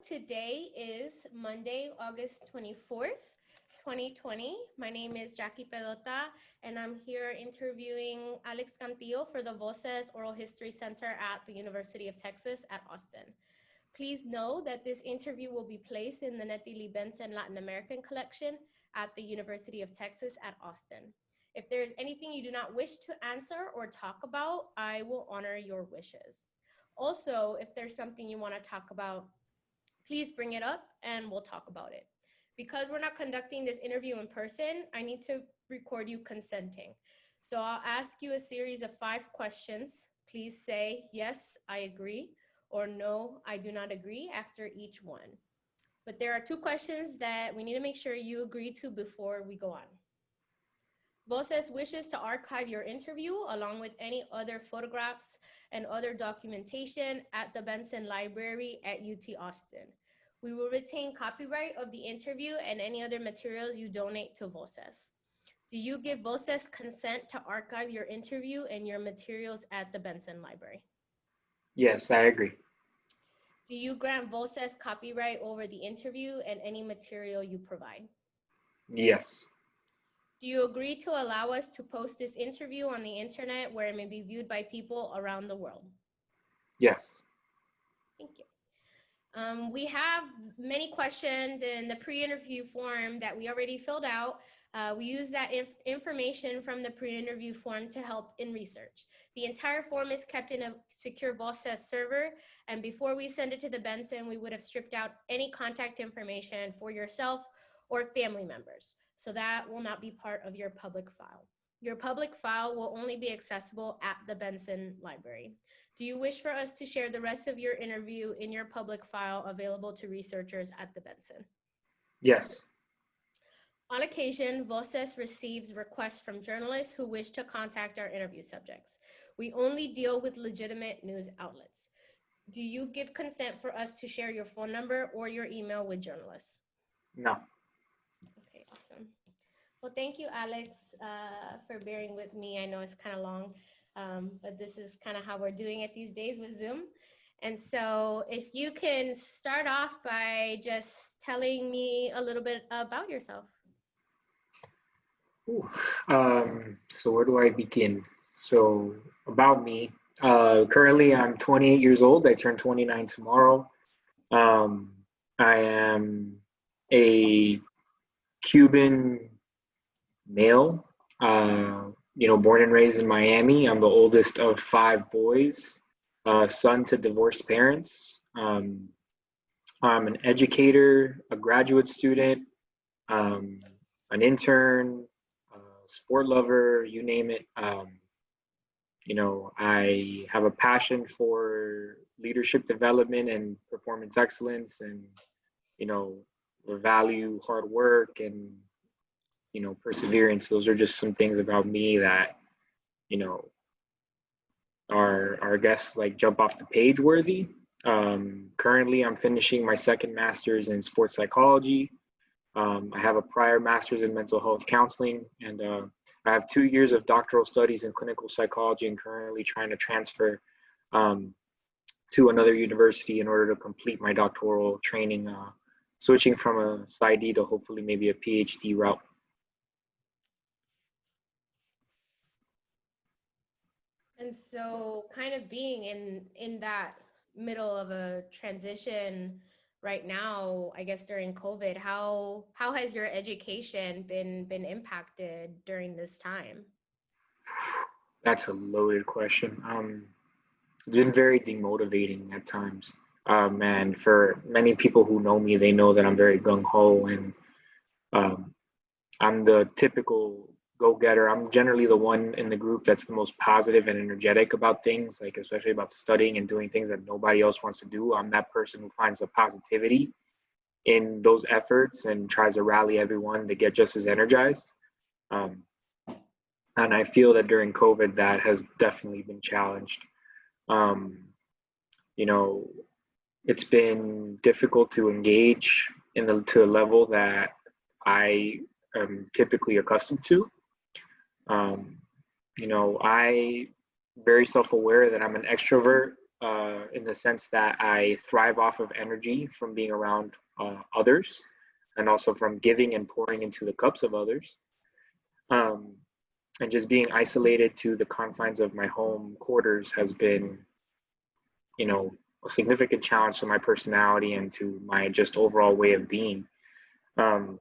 Today is Monday, August 24th, 2020. My name is Jackie Pelota, and I'm here interviewing Alex Cantillo for the Voces Oral History Center at the University of Texas at Austin. Please know that this interview will be placed in the Nettie Lee Benson Latin American Collection at the University of Texas at Austin. If there is anything you do not wish to answer or talk about, I will honor your wishes. Also, if there's something you want to talk about, please bring it up and we'll talk about it. Because we're not conducting this interview in person, I need to record you consenting. So I'll ask you a series of 5 questions. Please say, yes, I agree, or no, I do not agree after each one. But there are 2 questions that we need to make sure you agree to before we go on. Voces wishes to archive your interview along with any other photographs and other documentation at the Benson Library at UT Austin. We will retain copyright of the interview and any other materials you donate to Voces. Do you give Voces consent to archive your interview and your materials at the Benson Library? Yes, I agree. Do you grant Voces copyright over the interview and any material you provide? Yes. Do you agree to allow us to post this interview on the internet where it may be viewed by people around the world? Yes. Thank you. We have many questions in the pre-interview form that we already filled out. We use that information from the pre-interview form to help in research. The entire form is kept in a secure Voces server, and before we send it to the Benson, we would have stripped out any contact information for yourself or family members. So that will not be part of your public file. Your public file will only be accessible at the Benson Library. Do you wish for us to share the rest of your interview in your public file available to researchers at the Benson? Yes. On occasion, Voces receives requests from journalists who wish to contact our interview subjects. We only deal with legitimate news outlets. Do you give consent for us to share your phone number or your email with journalists? No. Okay, awesome. Well, thank you, Alex, for bearing with me. I know it's kind of long, but this is kind of how we're doing it these days with Zoom. And so if you can start off by just telling me a little bit about yourself. Ooh. So where do I begin? So about me, currently I'm 28 years old. I turn 29 tomorrow. I am a Cuban male, born and raised in Miami. I'm the oldest of 5 boys, son to divorced parents. I'm an educator, a graduate student, an intern, sport lover, you name it. I have a passion for leadership development and performance excellence, and value hard work and perseverance. Those are just some things about me that are I guess like jump off the page worthy. Currently I'm finishing my 2nd master's in sports psychology. I have a prior master's in mental health counseling, and I have 2 years of doctoral studies in clinical psychology, and currently trying to transfer to another university in order to complete my doctoral training, switching from a PsyD to hopefully maybe a PhD route. And so kind of being in that middle of a transition right now, I guess during COVID, how has your education been impacted during this time? That's a loaded question. It's been very demotivating at times. And for many people who know me, they know that I'm very gung-ho, and I'm the typical go-getter. I'm generally the one in the group that's the most positive and energetic about things, like especially about studying and doing things that nobody else wants to do. I'm that person who finds the positivity in those efforts and tries to rally everyone to get just as energized. And I feel that during COVID, that has definitely been challenged. It's been difficult to engage to a level that I am typically accustomed to. I very self-aware that I'm an extrovert, in the sense that I thrive off of energy from being around others, and also from giving and pouring into the cups of others. Um, and just being isolated to the confines of my home quarters has been, you know, a significant challenge to my personality and to my just overall way of being. Um,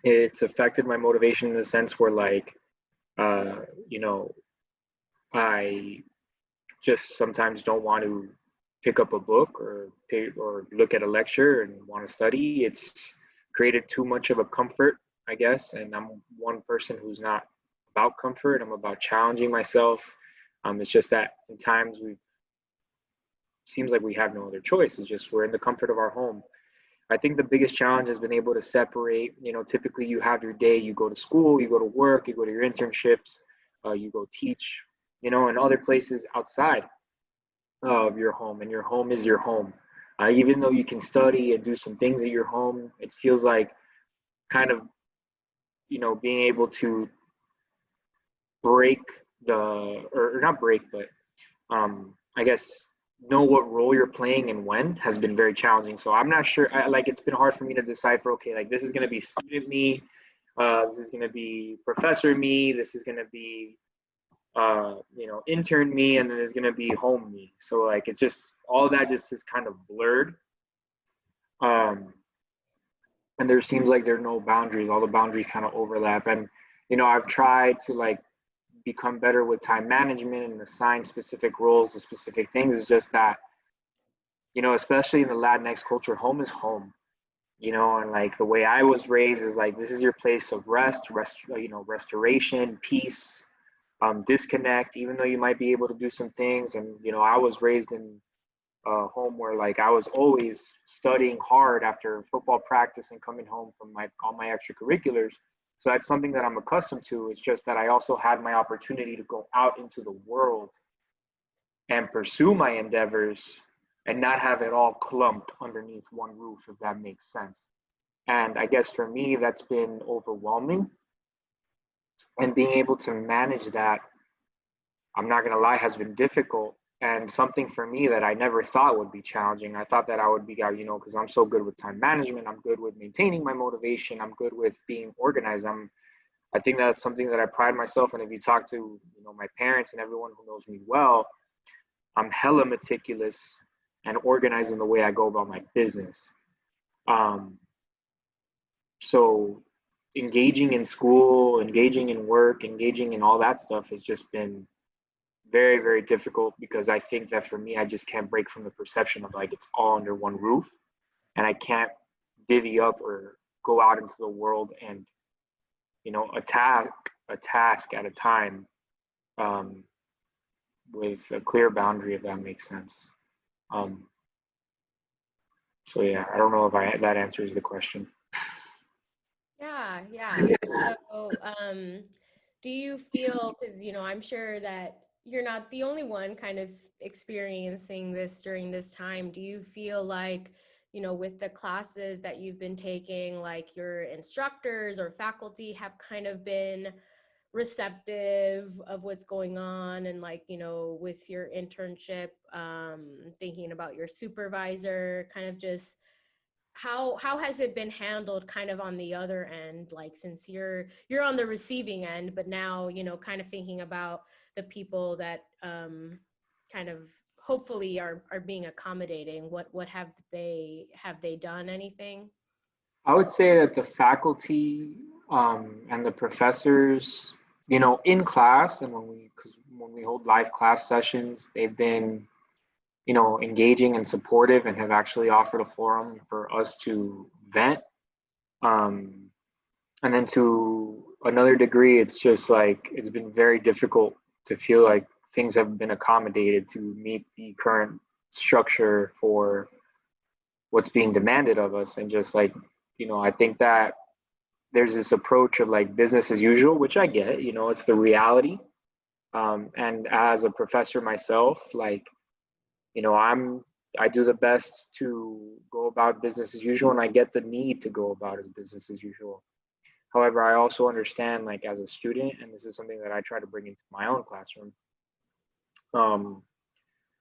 it's affected my motivation in the sense where, like, uh, you know, I just sometimes don't want to pick up a book or look at a lecture and want to study. It's created too much of a comfort, I guess. And I'm one person who's not about comfort. I'm about challenging myself. It's just that in times we seems like we have no other choice. It's just we're in the comfort of our home. I think the biggest challenge has been able to separate. You know, typically you have your day, you go to school, you go to work, you go to your internships, you go teach, you know, and other places outside of your home, and your home is your home. Even though you can study and do some things at your home, it feels like kind of, you know, being able to break or not break, but I guess know what role you're playing and when has been very challenging. So I'm not sure. Like it's been hard for me to decipher. Okay, like this is going to be student me, this is going to be professor me, this is going to be you know, intern me, and then there's going to be home me. So like it's just all that just is kind of blurred. Um, and there seems like there are no boundaries. All the boundaries kind of overlap. And you know, I've tried to like become better with time management and assign specific roles to specific things. It's just that, you know, especially in the Latinx culture, home is home. You know, and like the way I was raised is like this is your place of you know, restoration, peace, disconnect. Even though you might be able to do some things, and you know, I was raised in a home where like I was always studying hard after football practice and coming home from my all my extracurriculars. So that's something that I'm accustomed to. It's just that I also had my opportunity to go out into the world and pursue my endeavors and not have it all clumped underneath one roof, if that makes sense. And I guess for me, that's been overwhelming. And being able to manage that, I'm not going to lie, has been difficult. And something for me that I never thought would be challenging. I thought that I would be, you know, because I'm so good with time management, I'm good with maintaining my motivation, I'm good with being organized. I think that's something that I pride myself in. If you talk to, you know, my parents and everyone who knows me well, I'm hella meticulous and organized in the way I go about my business. Um, so engaging in school, engaging in work, engaging in all that stuff has just been very, very difficult because I think that for me, I just can't break from the perception of like it's all under one roof, and I can't divvy up or go out into the world and, you know, attack a task at a time, um, with a clear boundary, if that makes sense. Um, so yeah, I don't know if that answers the question. Yeah, yeah. So, do you feel, because, you know, I'm sure that you're not the only one kind of experiencing this during this time. Do you feel like, you know, with the classes that you've been taking, like your instructors or faculty have kind of been receptive of what's going on, and like, you know, with your internship, thinking about your supervisor, kind of just how has it been handled kind of on the other end, like since you're on the receiving end, but now, you know, kind of thinking about the people that kind of hopefully are being accommodating, what have they done anything? I would say that the faculty, and the professors, you know, in class and because when we hold live class sessions, they've been, you know, engaging and supportive and have actually offered a forum for us to vent. Um, and then to another degree, it's just like it's been very difficult to feel like things have been accommodated to meet the current structure for what's being demanded of us. And just like, you know, I think that there's this approach of like business as usual, which I get, you know, it's the reality. And as a professor myself, like, you know, I do the best to go about business as usual, and I get the need to go about as business as usual. However, I also understand, like, as a student, and this is something that I try to bring into my own classroom, um,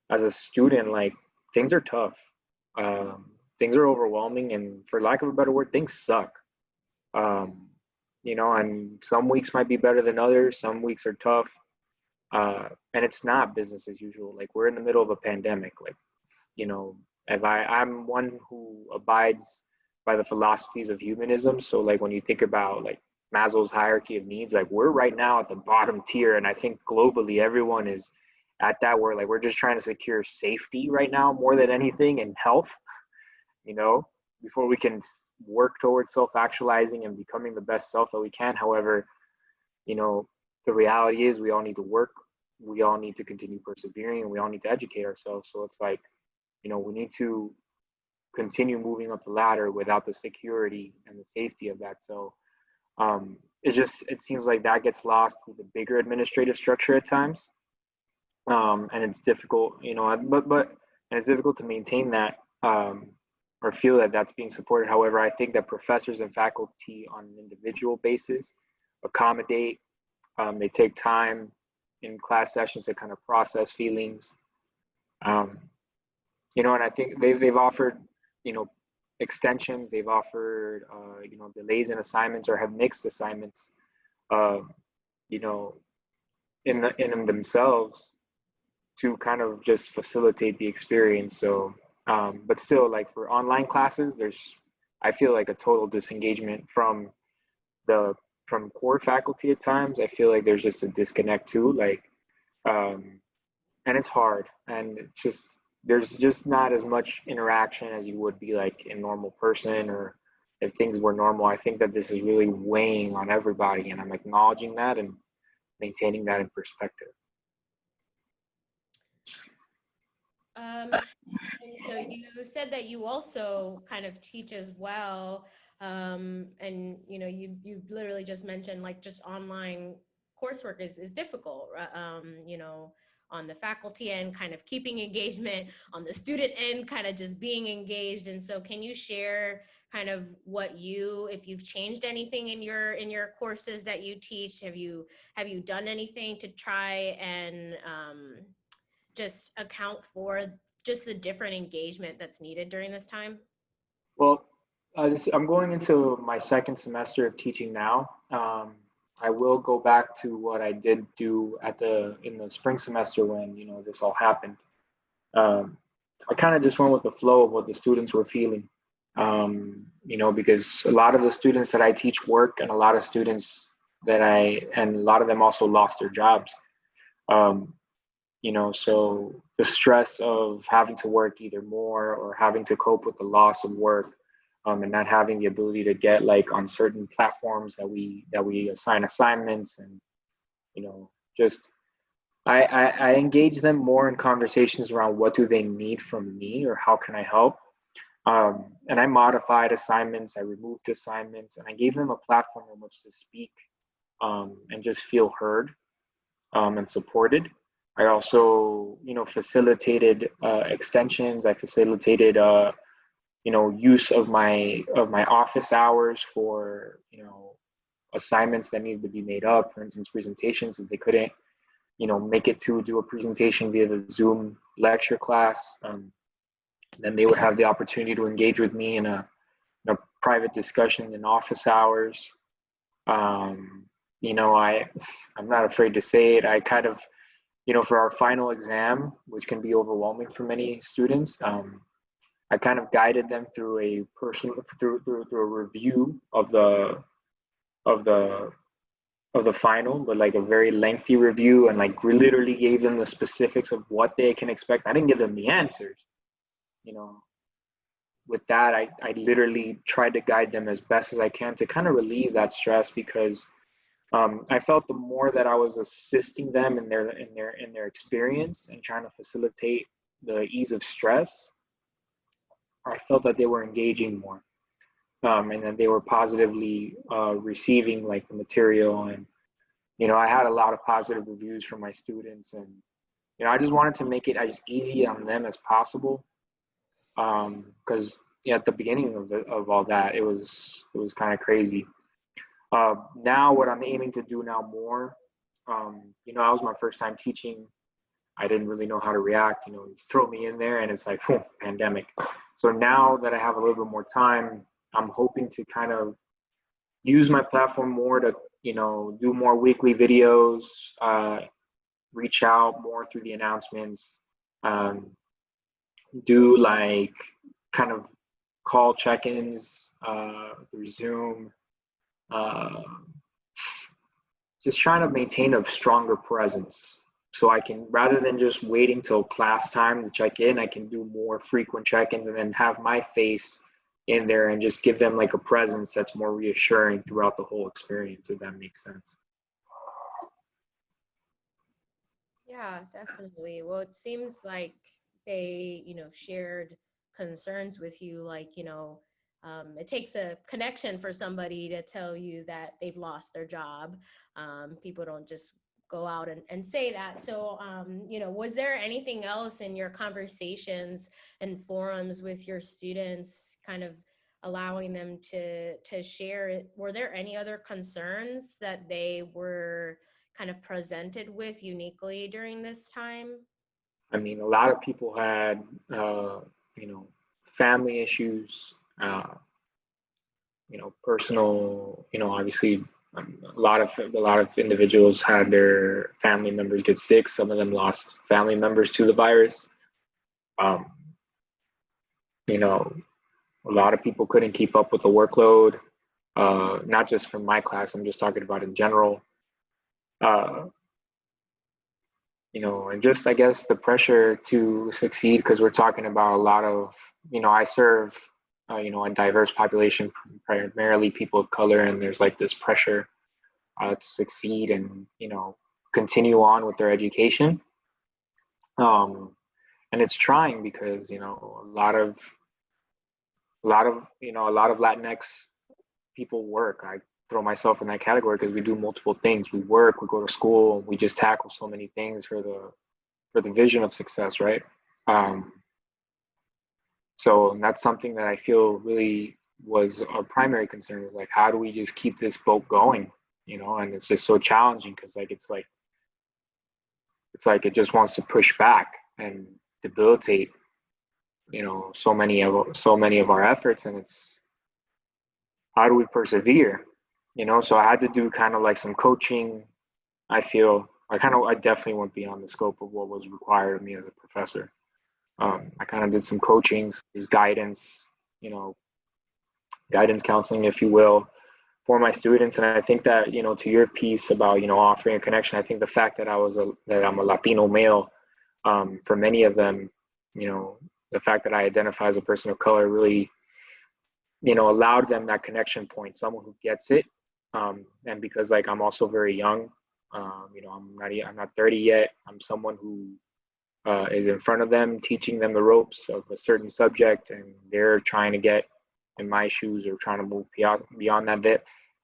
as a student, like things are tough. Um, Things are overwhelming, and for lack of a better word, things suck. Um, and some weeks might be better than others. Some weeks are tough, and it's not business as usual. Like we're in the middle of a pandemic. Like you know, if I'm one who abides by the philosophies of humanism. So like when you think about like Maslow's hierarchy of needs, like we're right now at the bottom tier, and I think globally everyone is at that where like we're just trying to secure safety right now more than anything, and health, you know, before we can work towards self-actualizing and becoming the best self that we can. However, you know, the reality is we all need to work, we all need to continue persevering, and we all need to educate ourselves. So it's like, we need to continue moving up the ladder without the security and the safety of that. So it seems like that gets lost with the bigger administrative structure at times, and it's difficult, but and it's difficult to maintain that, or feel that that's being supported. However, I think that professors and faculty on an individual basis accommodate. They take time in class sessions to kind of process feelings. Um, and I think they've offered, extensions. They've offered, delays in assignments, or have mixed assignments, uh, you know, in them themselves, to kind of just facilitate the experience. So, but still, like for online classes, I feel like a total disengagement the from core faculty at times. I feel like there's just a disconnect too. Like, and it's hard, and there's just not as much interaction as you would be like in normal person, or if things were normal. I think that this is really weighing on everybody, and I'm acknowledging that and maintaining that in perspective. And so you said that you also kind of teach as well. And you literally just mentioned like just online coursework is difficult, on the faculty end, kind of keeping engagement, on the student end, kind of just being engaged. And so can you share kind of if you've changed anything in your courses that you teach? Have you done anything to try and just account for just the different engagement that's needed during this time? Well, I'm going into my second semester of teaching now. I will go back to what I did do in the spring semester when this all happened. I kind of just went with the flow of what the students were feeling. Because a lot of the students that I teach work, and a lot of students and a lot of them also lost their jobs. So the stress of having to work either more, or having to cope with the loss of work, and not having the ability to get like on certain platforms that we assign assignments, and just I engage them more in conversations around what do they need from me, or how can I help. And I modified assignments, I removed assignments, and I gave them a platform in which to speak, and just feel heard, and supported. I also, facilitated extensions. I facilitated, use of my office hours for, assignments that needed to be made up. For instance, presentations, if they couldn't, make it to do a presentation via the Zoom lecture class, then they would have the opportunity to engage with me in a private discussion in office hours. I'm not afraid to say it. I kind of, for our final exam, which can be overwhelming for many students, I kind of guided them through a review of the final, but like a very lengthy review, and like we literally gave them the specifics of what they can expect. I didn't give them the answers. With that, I literally tried to guide them as best as I can to kind of relieve that stress, because I felt the more that I was assisting them in their experience and trying to facilitate the ease of stress, I felt that they were engaging more, and that they were positively receiving like the material. And I had a lot of positive reviews from my students, and I just wanted to make it as easy on them as possible, because at the beginning of all that, it was kind of crazy. Now what I'm aiming to do now more, that was my first time teaching I didn't really know how to react. You throw me in there and it's like, boom, pandemic. So now that I have a little bit more time, I'm hoping to kind of use my platform more to, do more weekly videos, reach out more through the announcements, um, do like kind of call check-ins through Zoom, uh, just trying to maintain a stronger presence. So I can, rather than just waiting till class time to check in, I can do more frequent check-ins and then have my face in there and just give them like a presence that's more reassuring throughout the whole experience, if that makes sense. Yeah, definitely. Well, it seems like they, shared concerns with you, like, it takes a connection for somebody to tell you that they've lost their job. People don't just go out and say that. So, was there anything else in your conversations and forums with your students kind of allowing them to share it? Were there any other concerns that they were kind of presented with uniquely during this time? I mean, a lot of people had, family issues, personal, obviously a lot of individuals had their family members get sick. Some of them lost family members to the virus. Um, a lot of people couldn't keep up with the workload, not just from my class. I'm just talking about in general. Uh, and just I guess the pressure to succeed because we're talking about a lot of, I serve, a diverse population, primarily people of color, and there's like this pressure to succeed and continue on with their education. And it's trying because a lot of Latinx people work. I throw myself in that category because we do multiple things. We work, we go to school, we just tackle so many things for the vision of success, right? Um, so that's something that I feel really was our primary concern is like, how do we just keep this boat going? And it's just so challenging because it's like it just wants to push back and debilitate, so many of our efforts, and it's how do we persevere? So I had to do kind of like some coaching. I definitely went beyond the scope of what was required of me as a professor. I kind of did some coaching, some guidance, guidance counseling, if you will, for my students. And I think that, to your piece about, offering a connection, I think the fact that I'm a Latino male, for many of them, the fact that I identify as a person of color really, allowed them that connection point, someone who gets it. And because like, I'm also very young, I'm not 30 yet. I'm someone who is in front of them, teaching them the ropes of a certain subject, and they're trying to get in my shoes or trying to move beyond that bit.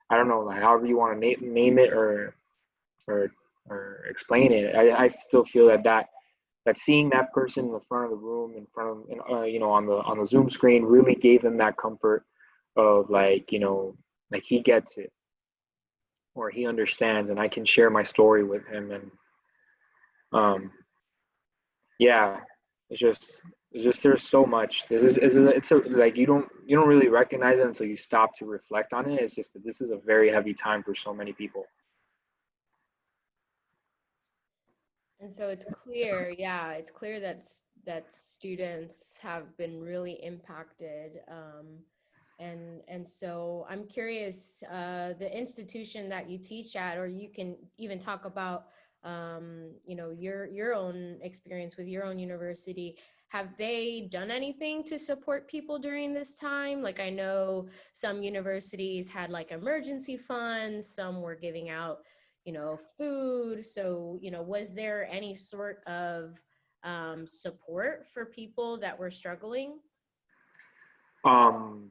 I don't know, like however you want to name it or explain it. I still feel that seeing that person in the front of the room, in front of on the Zoom screen, really gave them that comfort of like like he gets it or he understands, and I can share my story with him. And yeah, it's just there's so much. Like you don't really recognize it until you stop to reflect on it. It's just that this is a very heavy time for so many people. And so it's clear, yeah, it's clear that students have been really impacted. And so I'm curious, the institution that you teach at, or you can even talk about, your own experience with your own university. Have they done anything to support people during this time? Like I know some universities had like emergency funds, some were giving out food. So, was there any sort of support for people that were struggling? Um,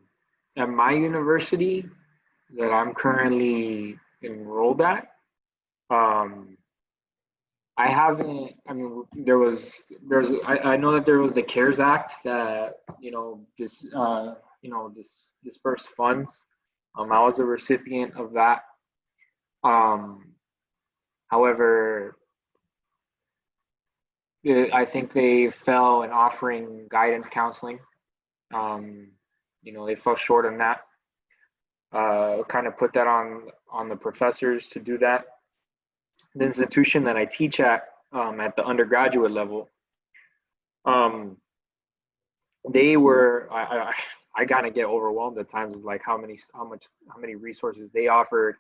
at my university that I'm currently enrolled at, um, I haven't. I mean, I know that there was the CARES Act that dispersed funds. I was a recipient of that. Um, However, I think they fell in offering guidance counseling. They fell short on that. Kind of put that on the professors to do that. The institution that I teach at the undergraduate level, they were I kind of get overwhelmed at times with like how many resources they offered,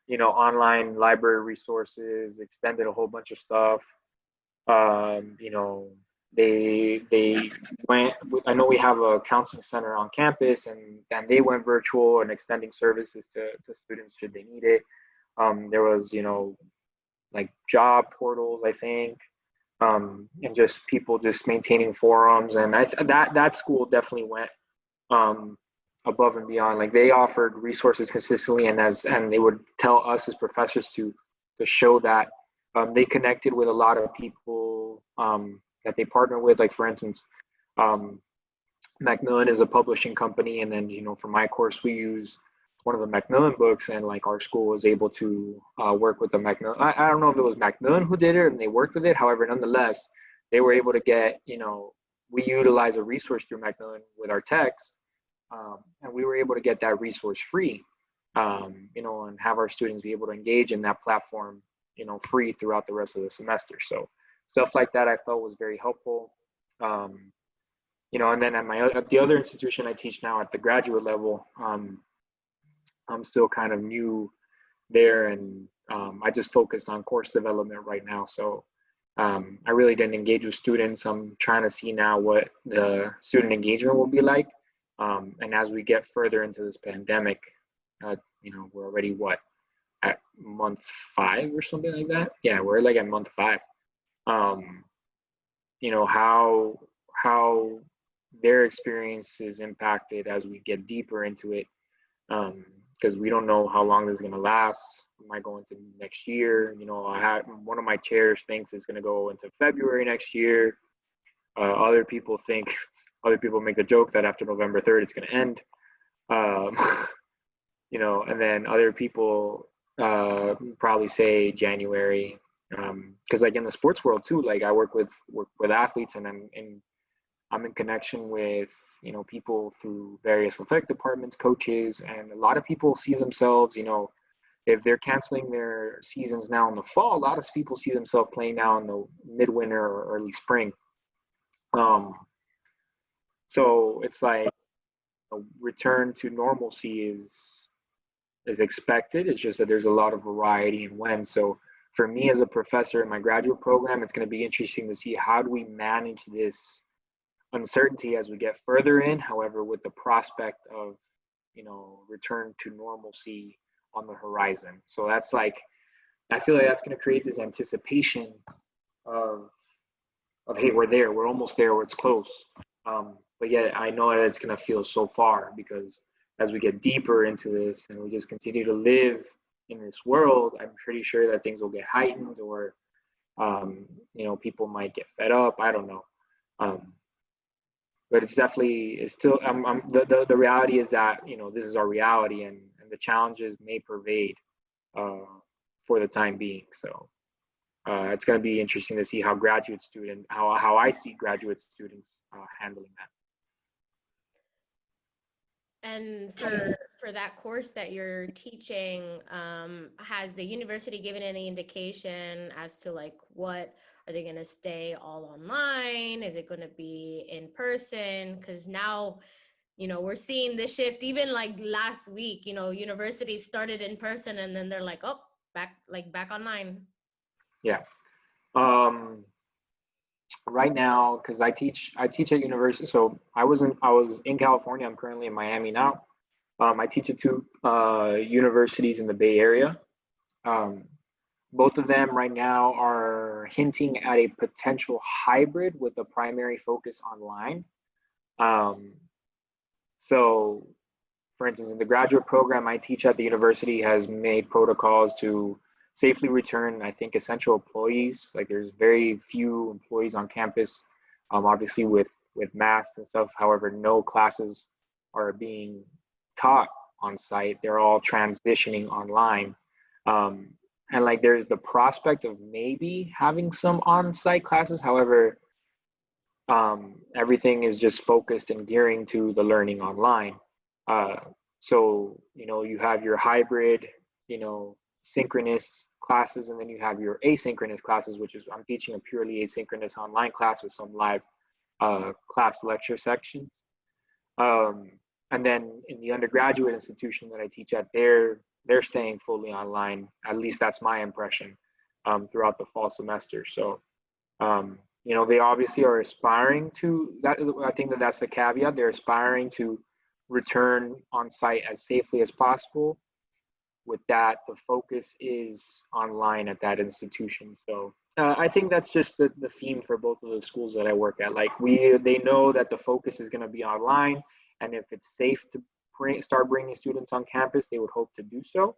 online library resources, extended a whole bunch of stuff. You know, they went. I know we have a counseling center on campus, and they went virtual and extending services to students should they need it. There was, like job portals, I think, and just people just maintaining forums, and that school definitely went above and beyond. Like they offered resources consistently, and they would tell us as professors to show that. They connected with a lot of people that they partner with. Like for instance, Macmillan is a publishing company, and then for my course we use one of the Macmillan books, and like our school was able to work with the Macmillan. I don't know if it was Macmillan who did it and they worked with it. However, nonetheless, they were able to get, we utilize a resource through Macmillan with our texts, and we were able to get that resource free, and have our students be able to engage in that platform, free throughout the rest of the semester. So stuff like that I felt was very helpful. And then at the other institution I teach now at the graduate level, I'm still kind of new there, and I just focused on course development right now. So I really didn't engage with students. I'm trying to see now what the student engagement will be like. And as we get further into this pandemic, we're already at month 5 or something like that. Yeah, we're like at month 5. How their experience is impacted as we get deeper into it. Because we don't know how long this is going to last. We might go into next year. I had one of my chairs thinks it's going to go into February next year. Other people make the joke that after November 3rd it's going to end. And then other people probably say January. Because like in the sports world too, like I work with athletes, and I'm in connection with people through various athletic departments, coaches, and a lot of people see themselves, if they're canceling their seasons now in the fall, a lot of people see themselves playing now in the midwinter or early spring. So it's like a return to normalcy is expected. It's just that there's a lot of variety in when. So for me as a professor in my graduate program, it's going to be interesting to see how do we manage this uncertainty as we get further in. However, with the prospect of return to normalcy on the horizon. So that's like, I feel like that's going to create this anticipation of hey, we're almost there, it's close. But yet I know that it's going to feel so far, because as we get deeper into this and we just continue to live in this world, I'm pretty sure that things will get heightened, or people might get fed up. I don't know. But it's still, the reality is that, this is our reality, and the challenges may pervade for the time being. So it's going to be interesting to see how how I see graduate students handling that. And for that course that you're teaching, has the university given any indication as to like what are they going to stay all online? Is it going to be in person? Because now, we're seeing the shift. Even like last week, universities started in person, and then they're like, oh, back online. Yeah. Right now, because I teach at university, so I was in California. I'm currently in Miami now. I teach at 2 universities in the Bay Area. Both of them right now are hinting at a potential hybrid with a primary focus online. So, for instance, in the graduate program I teach at the university has made protocols to safely return, I think, essential employees. Like there's very few employees on campus, obviously with masks and stuff. However, no classes are being taught on site. They're all transitioning online. and like there's the prospect of maybe having some on-site classes. However, everything is just focused and gearing to the learning online. Uh, so, you have your hybrid, synchronous classes, and then you have your asynchronous classes, which is I'm teaching a purely asynchronous online class with some live class lecture sections. Um, and then in the undergraduate institution that I teach at, they're staying fully online. At least that's my impression throughout the fall semester. So, they obviously are aspiring to that. I think that that's the caveat. They're aspiring to return on site as safely as possible. With that, the focus is online at that institution. So I think that's just the theme for both of the schools that I work at. Like they know that the focus is going to be online, and if it's safe to start bringing students on campus, they would hope to do so.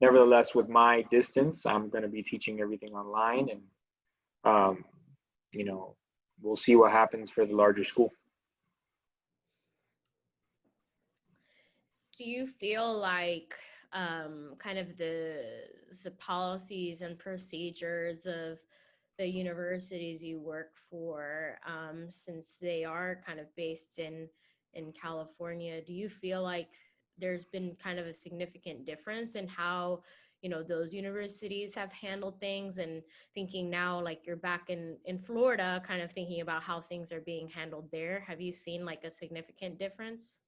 Nevertheless, with my distance, I'm going to be teaching everything online, and um, we'll see what happens for the larger school. Do you feel like kind of the policies and procedures of the universities you work for, since they are kind of based in California, do you feel like there's been kind of a significant difference in how those universities have handled things, and thinking now like you're back in Florida, kind of thinking about how things are being handled there? Have you seen like a significant difference?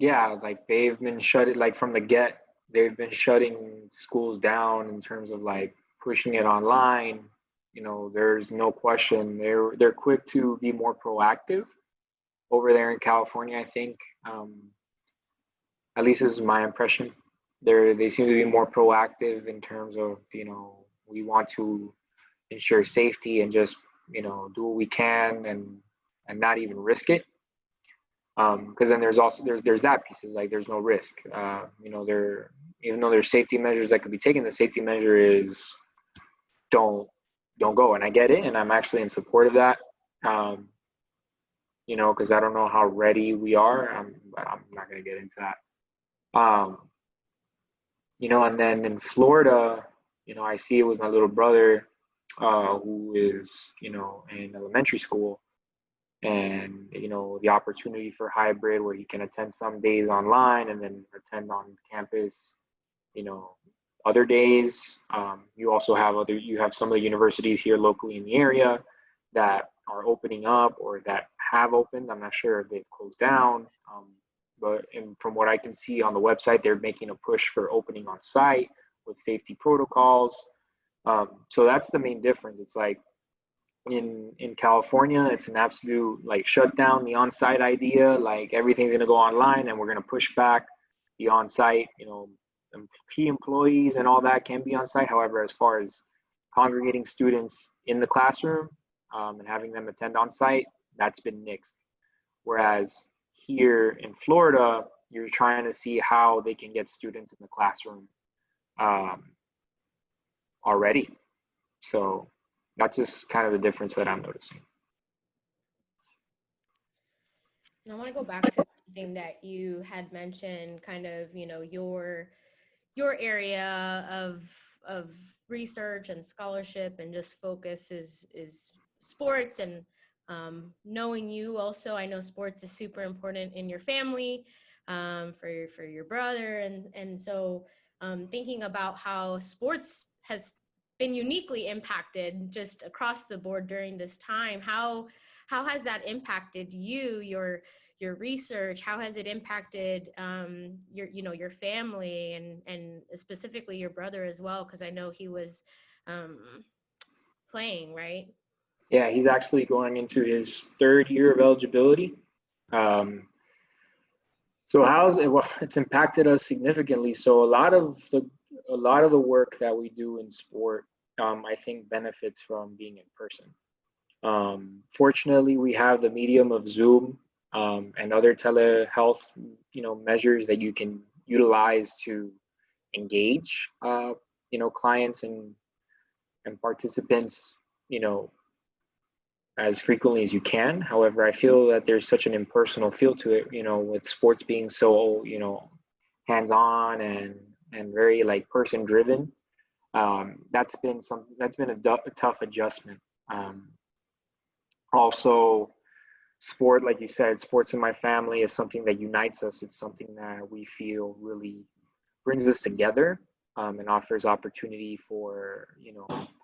Yeah, like they've been like from the get, they've been shutting schools down in terms of like pushing it online. There's no question they're quick to be more proactive over there in California. I think, at least this is my impression. They seem to be more proactive in terms of we want to ensure safety and just do what we can and not even risk it. Because then there's that piece is like there's no risk. There, even though there's safety measures that could be taken, the safety measure is don't go. And I get it, and I'm actually in support of that. Because I don't know how ready we are. I'm not gonna get into that. And then in Florida, I see it with my little brother, who is in elementary school, and the opportunity for hybrid where you can attend some days online and then attend on campus other days. You also have some of the universities here locally in the area that are opening up or that have opened. I'm not sure if they've closed down, but from what I can see on the website, they're making a push for opening on site with safety protocols. So that's the main difference. It's like in California, it's an absolute like shut down the on-site idea. Like everything's going to go online, and we're going to push back the on-site. Key employees and all that can be on site. However, as far as congregating students in the classroom and having them attend on site, that's been nixed. Whereas here in Florida, you're trying to see how they can get students in the classroom already. So that's just kind of the difference that I'm noticing. And I want to go back to something that you had mentioned, kind of, your area of research and scholarship and just focus is sports. And knowing you also, I know sports is super important in your family, for your brother. And so thinking about how sports has been uniquely impacted just across the board during this time, how has that impacted you, your research? How has it impacted your family and specifically your brother as well? Because I know he was playing, right? Yeah, he's actually going into his third year of eligibility. So how's it? Well, it's impacted us significantly. So a lot of the work that we do in sport, I think, benefits from being in person. Fortunately, we have the medium of Zoom and other telehealth, measures that you can utilize to engage, clients and participants, as frequently as you can. However, I feel that there's such an impersonal feel to it, with sports being so, hands-on and very like person-driven. That's been a tough adjustment. Also, sport, like you said, sports in my family is something that unites us. It's something that we feel really brings us together, and offers opportunity for,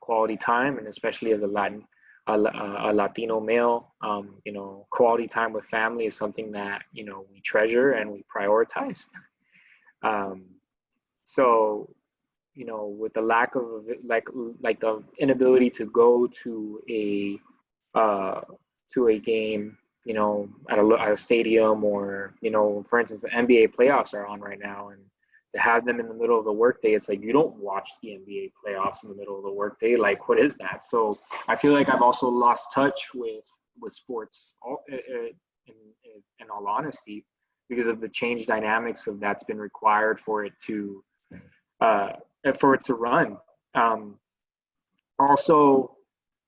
quality time, and especially as a Latino male, quality time with family is something that we treasure and we prioritize. Um, so with the lack of like the inability to go uh, to a game, at a stadium, or for instance, the NBA playoffs are on right now, and to have them in the middle of the workday, it's like you don't watch the NBA playoffs in the middle of the workday. Like, what is that? So I feel like I've also lost touch with sports, in all honesty, because of the change dynamics of that's been required uh, for it to run. Um, Also,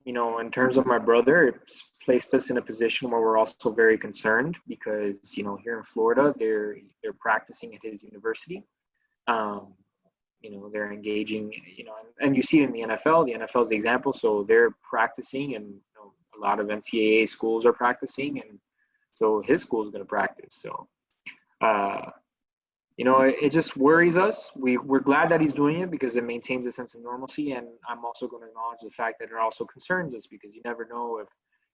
in terms of my brother, it's placed us in a position where we're also very concerned because, here in Florida, they're practicing at his university. Um, they're engaging, and you see it in the NFL. The NFL is the example. So they're practicing, and a lot of NCAA schools are practicing, and so his school is going to practice. So uh, it just worries us. We're glad that he's doing it because it maintains a sense of normalcy. And I'm also going to acknowledge the fact that it also concerns us because you never know if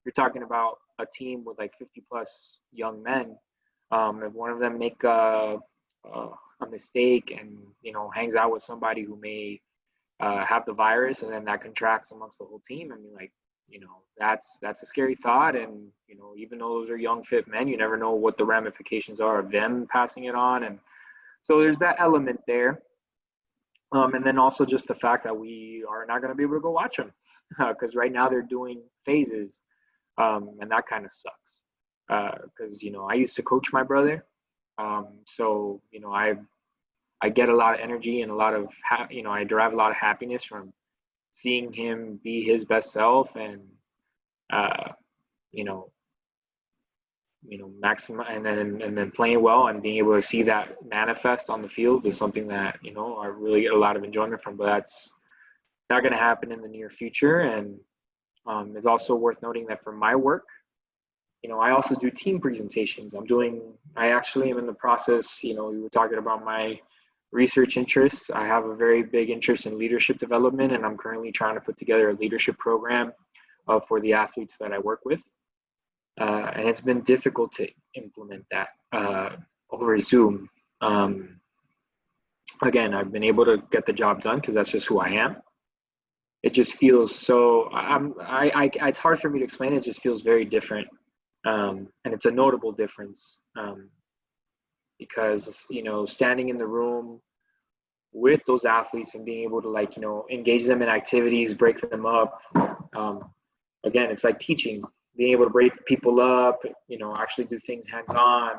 you're talking about a team with like 50 plus young men. If one of them make a mistake and, hangs out with somebody who may have the virus, and then that contracts amongst the whole team. I mean, like, that's a scary thought. And, even though those are young, fit men, you never know what the ramifications are of them passing it on. And so there's that element there. And then also just the fact that we are not going to be able to go watch them because right now they're doing phases, and that kind of sucks. Because I used to coach my brother, so I get a lot of energy and a lot of I derive a lot of happiness from seeing him be his best self, and uh, you know maximize, and then playing well and being able to see that manifest on the field is something that I really get a lot of enjoyment from. But that's not going to happen in the near future. And it's also worth noting that for my work, I also do team presentations. I actually am in the process. We were talking about my research interests. I have a very big interest in leadership development, and I'm currently trying to put together a leadership program for the athletes that I work with. And it's been difficult to implement that over Zoom. Again, I've been able to get the job done because that's just who I am. It just feels so. It's hard for me to explain. It just feels very different, and it's a notable difference because standing in the room with those athletes and being able to engage them in activities, break them up. Again, it's like teaching. Being able to break people up, actually do things hands-on,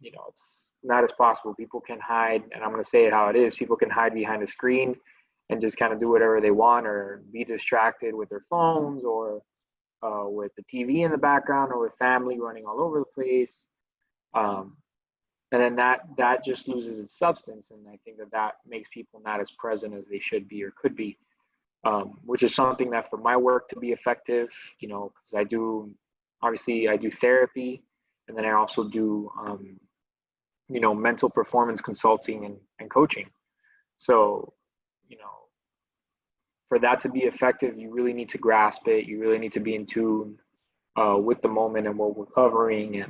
it's not as possible. People can hide, and I'm going to say it how it is. People can hide behind a screen and just kind of do whatever they want, or be distracted with their phones, or with the TV in the background, or with family running all over the place. And then that just loses its substance. And I think that makes people not as present as they should be or could be. Which is something that for my work to be effective, because I do therapy, and then I also do, mental performance consulting and coaching. So, for that to be effective, you really need to grasp it. You really need to be in tune with the moment and what we're covering.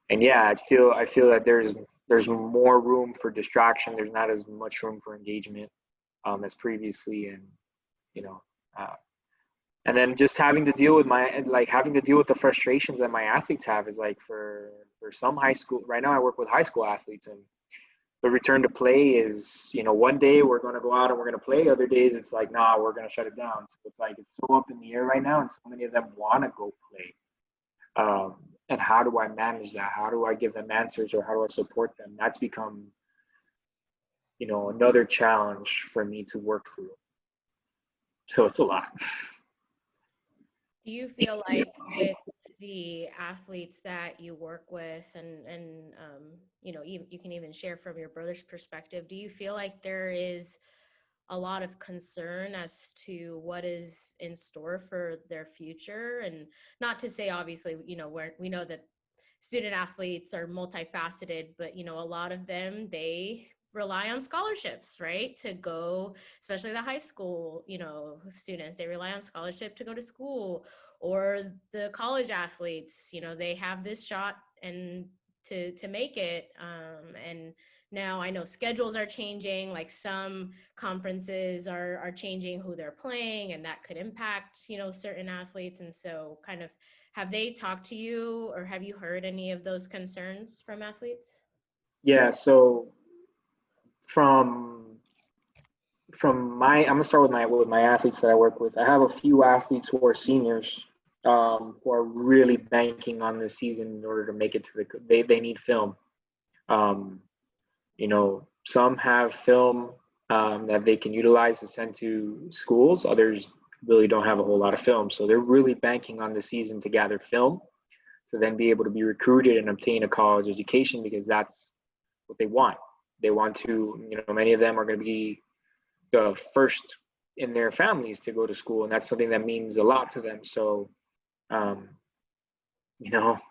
And yeah, I feel that there's more room for distraction. There's not as much room for engagement as previously. And and then just having to deal with the frustrations that my athletes have is like for some high school. Right now I work with high school athletes, and the return to play is, one day we're going to go out and we're going to play. Other days it's like, nah, we're going to shut it down. So it's like, it's so up in the air right now, and so many of them want to go play. And how do I manage that? How do I give them answers, or how do I support them? That's become, another challenge for me to work through. So it's a lot. Do you feel like with the athletes that you work with, and you can even share from your brother's perspective, do you feel like there is a lot of concern as to what is in store for their future? And not to say, obviously, we know that student athletes are multifaceted, but a lot of them, they rely on scholarships, right, to go, especially the high school students, they rely on scholarship to go to school. Or the college athletes, they have this shot and to make it. And now I know schedules are changing, like some conferences are changing who they're playing, and that could impact certain athletes. And so, kind of, have they talked to you, or have you heard any of those concerns from athletes? Yeah, so from I'm gonna start with my athletes that I work with. I have a few athletes who are seniors, who are really banking on this season in order to make it to they need film. Um, some have film that they can utilize to send to schools. Others really don't have a whole lot of film, so they're really banking on the season to gather film to then be able to be recruited and obtain a college education, because that's what they want. They want to, many of them are going to be the first in their families to go to school, and that's something that means a lot to them. So, um,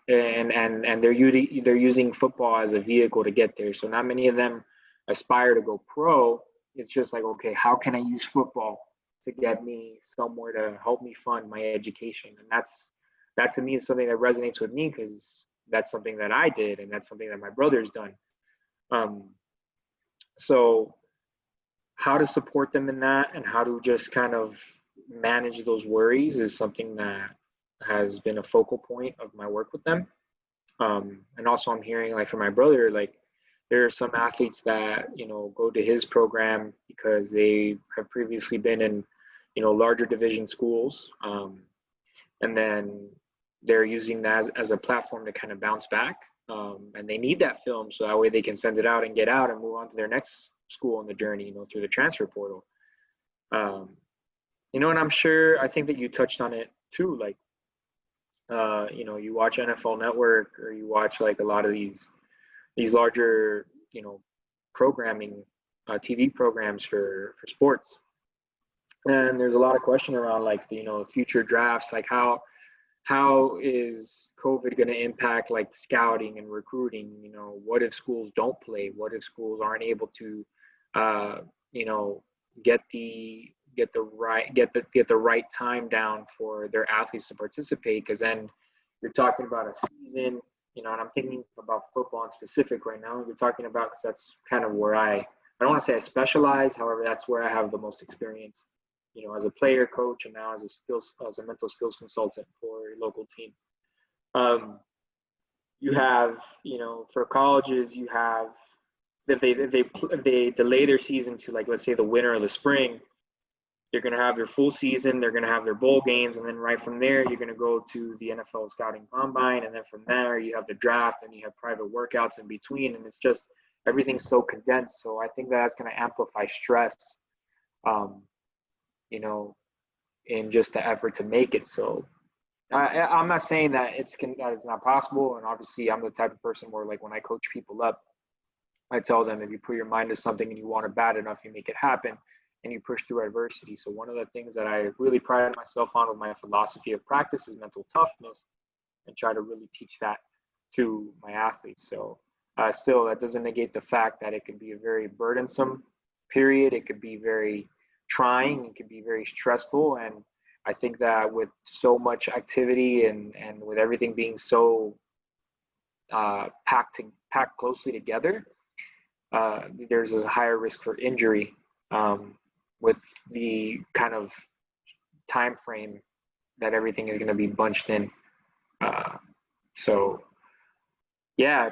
and they're using football as a vehicle to get there. So not many of them aspire to go pro. It's just like, okay, how can I use football to get me somewhere to help me fund my education? And that to me is something that resonates with me, because that's something that I did, and that's something that my brother's done. Um, so how to support them in that and how to just kind of manage those worries is something that has been a focal point of my work with them. And also I'm hearing, like, from my brother, like, there are some athletes that go to his program because they have previously been in larger division schools, and then they're using that as a platform to kind of bounce back, and they need that film so that way they can send it out and get out and move on to their next school in the journey, through the transfer portal. um, and I think that you touched on it too, like, you watch NFL Network, or you watch, like, a lot of these larger, programming, TV programs for sports. And there's a lot of question around, like, future drafts, like how is COVID going to impact, like, scouting and recruiting? What if schools don't play? What if schools aren't able to, uh, you know, get the right time down for their athletes to participate? Because then you're talking about a season, and I'm thinking about football in specific right now. You're talking about, because that's kind of where I don't want to say I specialize, however, that's where I have the most experience, as a player, coach, and now as a mental skills consultant for a local team. Um, you have, for colleges, you have, if they delay their season to, like, let's say the winter or the spring, they're going to have their full season, they're going to have their bowl games, and then right from there, you're going to go to the NFL scouting combine, and then from there, you have the draft, and you have private workouts in between, and it's just everything's so condensed. So I think that's going to amplify stress, um, you know, in just the effort to make it. So I'm not saying that that it's not possible. And obviously, I'm the type of person where, like, when I coach people up, I tell them, if you put your mind to something and you want it bad enough, you make it happen, and you push through adversity. So one of the things that I really pride myself on with my philosophy of practice is mental toughness, and try to really teach that to my athletes. So still, that doesn't negate the fact that it could be a very burdensome period. It could be very trying. It could be very stressful. And I think that with so much activity, and with everything being so packed closely together, there's a higher risk for injury, with the kind of time frame that everything is going to be bunched in. So yeah,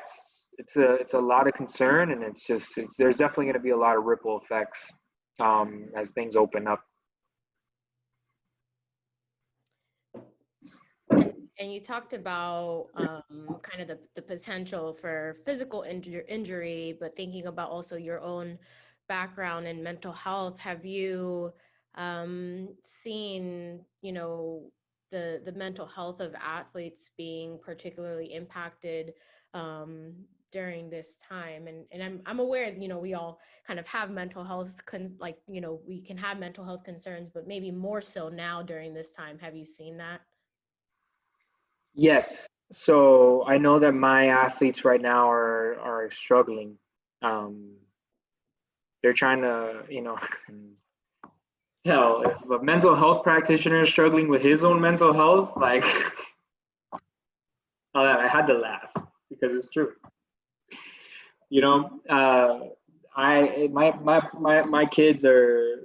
it's a lot of concern, and there's definitely going to be a lot of ripple effects, as things open up. And you talked about kind of the potential for physical injury, but thinking about also your own background in mental health, have you seen, the mental health of athletes being particularly impacted during this time. And I'm aware that, we all kind of have mental health, we can have mental health concerns, but maybe more so now during this time. Have you seen that? Yes. So I know that my athletes right now are struggling. Um, they're trying to, hell, if a mental health practitioner is struggling with his own mental health, like, I had to laugh because it's true. You know, my kids are,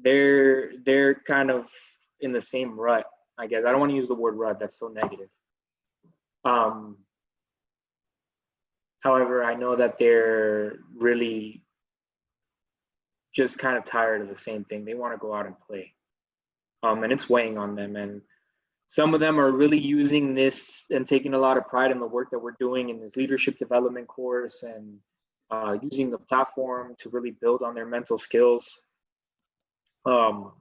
they're kind of in the same rut, I guess. I don't want to use the word rut, that's so negative. Um, However, I know that they're really just kind of tired of the same thing. They want to go out and play. And it's weighing on them. And some of them are really using this and taking a lot of pride in the work that we're doing in this leadership development course, and using the platform to really build on their mental skills. Um,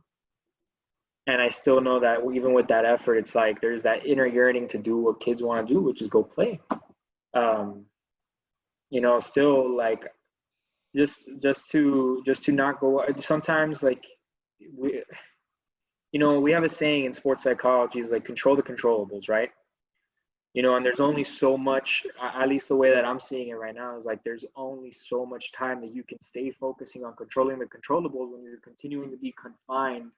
and I still know that even with that effort, it's like there's that inner yearning to do what kids want to do, which is go play. Um, Still like just to not go. Sometimes like we we have a saying in sports psychology is like control the controllables, right? And there's only so much, at least the way that I'm seeing it right now is like there's only so much time that you can stay focusing on controlling the controllables when you're continuing to be confined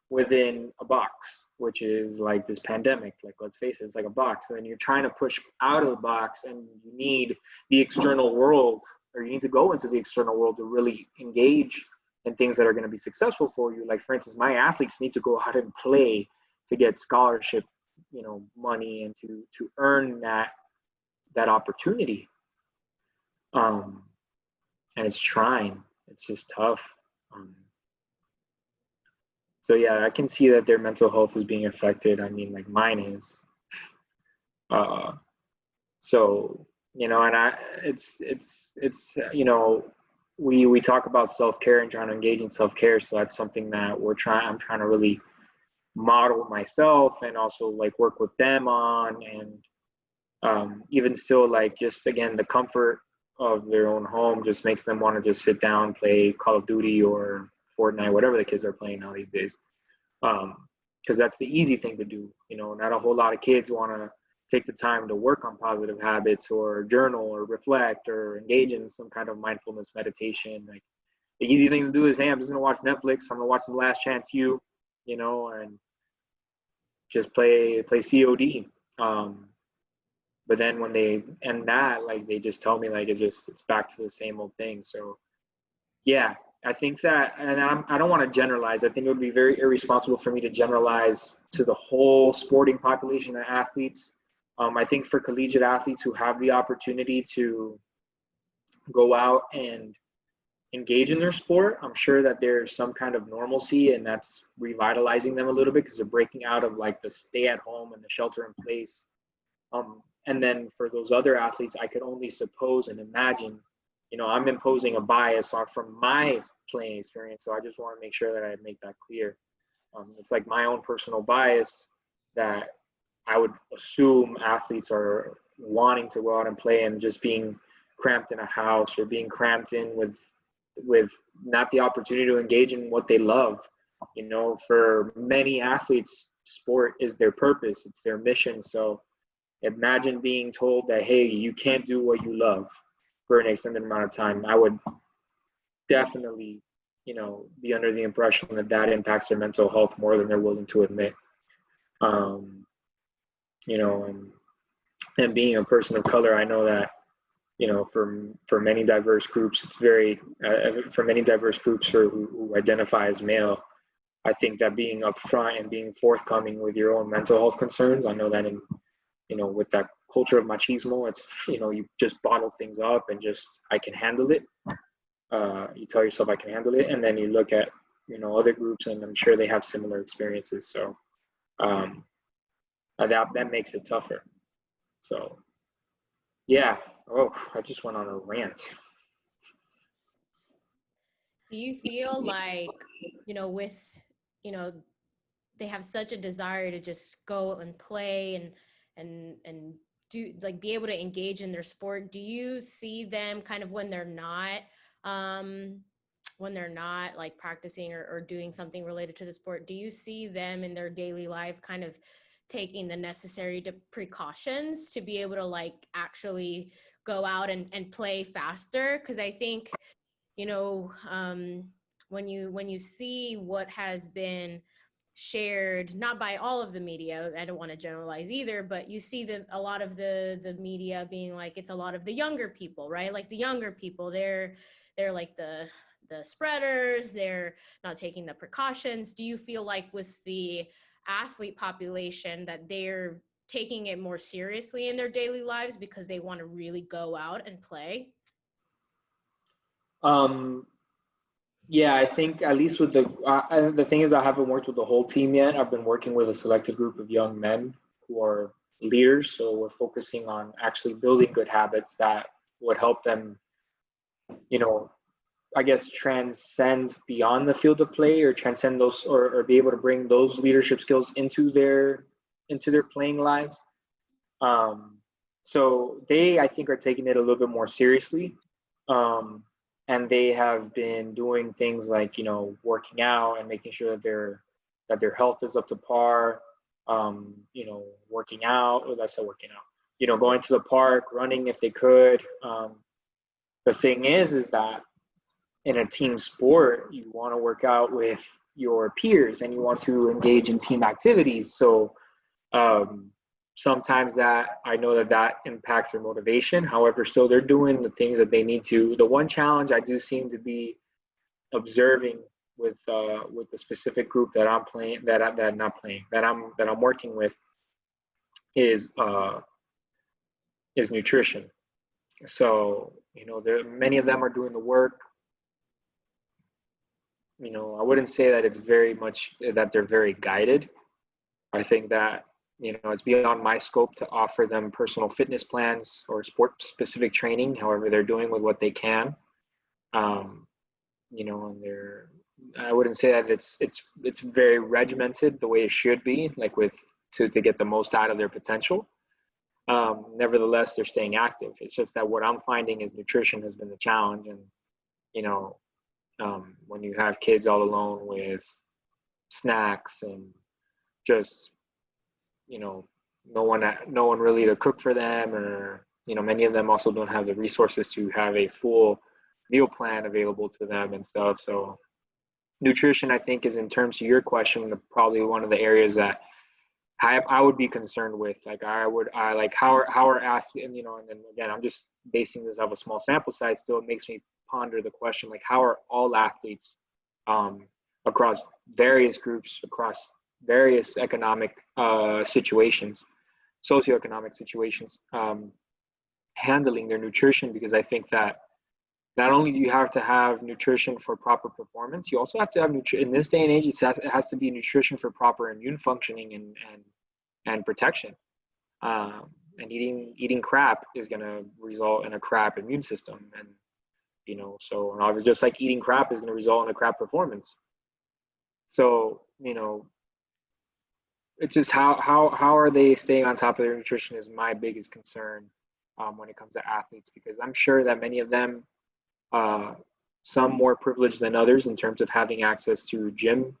within a box, which is like this pandemic. Like, let's face it, it's like a box. And then you're trying to push out of the box, and you need the external world, or you need to go into the external world to really engage in things that are going to be successful for you. Like, for instance, my athletes need to go out and play to get scholarship, money, and to earn that opportunity. And it's trying. It's just tough. So yeah, I can see that their mental health is being affected. I mean, like mine is. Uh, so and it's we talk about self-care and trying to engage in self-care. So that's something that I'm trying to really model myself, and also like work with them on, and even still, like, just again, the comfort of their own home just makes them want to just sit down, play Call of Duty or Fortnite, whatever the kids are playing now these days. Because that's the easy thing to do. Not a whole lot of kids want to take the time to work on positive habits, or journal, or reflect, or engage in some kind of mindfulness meditation. Like, the easy thing to do is, hey, I'm just gonna watch Netflix. I'm gonna watch some Last Chance U, and just play COD. But then when they end that, like, they just tell me like it's back to the same old thing. So yeah, I think that, and I don't want to generalize. I think it would be very irresponsible for me to generalize to the whole sporting population of athletes. I think for collegiate athletes who have the opportunity to go out and engage in their sport, I'm sure that there's some kind of normalcy, and that's revitalizing them a little bit because they're breaking out of like the stay at home and the shelter in place. And then for those other athletes, I could only suppose and imagine, I'm imposing a bias on from my playing experience. So I just want to make sure that I make that clear. It's like my own personal bias that I would assume athletes are wanting to go out and play, and just being cramped in a house, or being cramped in with not the opportunity to engage in what they love. For many athletes, sport is their purpose, it's their mission. So imagine being told that, hey, you can't do what you love for an extended amount of time. I would definitely, be under the impression that impacts their mental health more than they're willing to admit. And being a person of color, I know that, for many diverse groups, it's very, for many diverse groups who identify as male, I think that being upfront and being forthcoming with your own mental health concerns, I know that with that culture of machismo, it's, you just bottle things up and just, I can handle it. You tell yourself I can handle it. And then you look at, other groups, and I'm sure they have similar experiences. So that makes it tougher. So yeah. Oh, I just went on a rant. Do you feel like, with, they have such a desire to just go and play and do, like, be able to engage in their sport. Do you see them kind of um when they're not like practicing or doing something related to the sport, do you see them in their daily life kind of taking the necessary precautions to be able to like actually go out and play faster? Because I think, you know, when you see what has been shared, not by all of the media, I don't want to generalize either, but you see a lot of the media being like, it's a lot of the younger people, right? Like the younger people, they're like the spreaders, they're not taking the precautions. Do you feel like with the athlete population that they're taking it more seriously in their daily lives because they want to really go out and play? Um, yeah, I think at least with the thing is I haven't worked with the whole team yet. I've been working with a selected group of young men who are leaders. So we're focusing on actually building good habits that would help them, you know, I guess transcend beyond the field of play or transcend those or be able to bring those leadership skills into their playing lives. Um, so they, I think, are taking it a little bit more seriously. Um, and they have been doing things like, working out and making sure that their health is up to par. Working out, or that's not working out, going to the park, running if they could. The thing is that in a team sport, you want to work out with your peers and you want to engage in team activities. So um, sometimes that I know that impacts their motivation. However, still they're doing the things that they need to. The one challenge I do seem to be observing with the specific group that I'm playing that not playing that I'm working with is nutrition. So there many of them are doing the work. I wouldn't say that it's very much that they're very guided. I think that it's beyond my scope to offer them personal fitness plans or sport specific training. However, they're doing with what they can. Um, and they're I wouldn't say that it's very regimented the way it should be, like with to get the most out of their potential. Nevertheless, they're staying active. It's just that what I'm finding is nutrition has been the challenge, and you know, when you have kids all alone with snacks and just you know no one really to cook for them, or many of them also don't have the resources to have a full meal plan available to them and stuff. So nutrition, I think, is, in terms of your question, probably one of the areas that I would be concerned with. Like I like how are athletes, and then again, I'm just basing this off a small sample size. Still, it makes me ponder the question, like, how are all athletes um, across various groups, across various economic situations, socioeconomic situations, handling their nutrition? Because I think that not only do you have to have nutrition for proper performance, you also have to have in this day and age, it has to be nutrition for proper immune functioning and protection. And eating crap is going to result in a crap immune system, and so and obviously, just like eating crap is going to result in a crap performance. So it's just how are they staying on top of their nutrition is my biggest concern when it comes to athletes, because I'm sure that many of them, uh, some more privileged than others in terms of having access to gym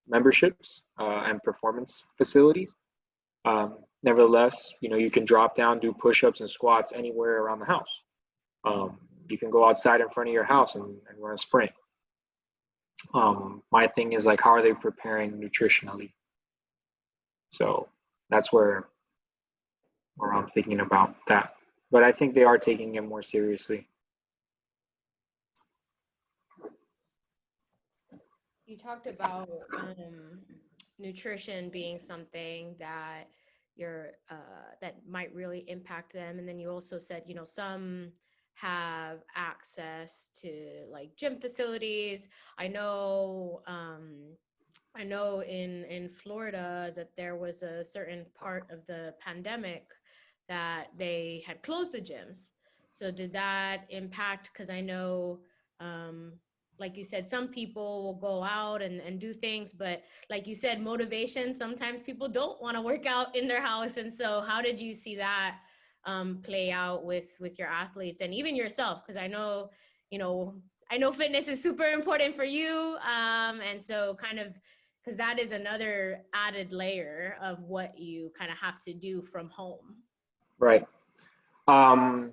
memberships and performance facilities. Nevertheless, you can drop down, do push-ups and squats anywhere around the house. You can go outside in front of your house and run a sprint. My thing is, like, how are they preparing nutritionally? So that's where I'm thinking about that. But I think they are taking it more seriously. You talked about nutrition being something that that might really impact them, and then you also said, some have access to like gym facilities. I know in Florida that there was a certain part of the pandemic that they had closed the gyms. So did that impact? Because I know like you said, some people will go out and do things, but like you said, motivation, sometimes people don't want to work out in their house. And so how did you see that play out with your athletes and even yourself? Because you know, I know fitness is super important for you. And so kind of, because that is another added layer of what you kind of have to do from home. Right. Um,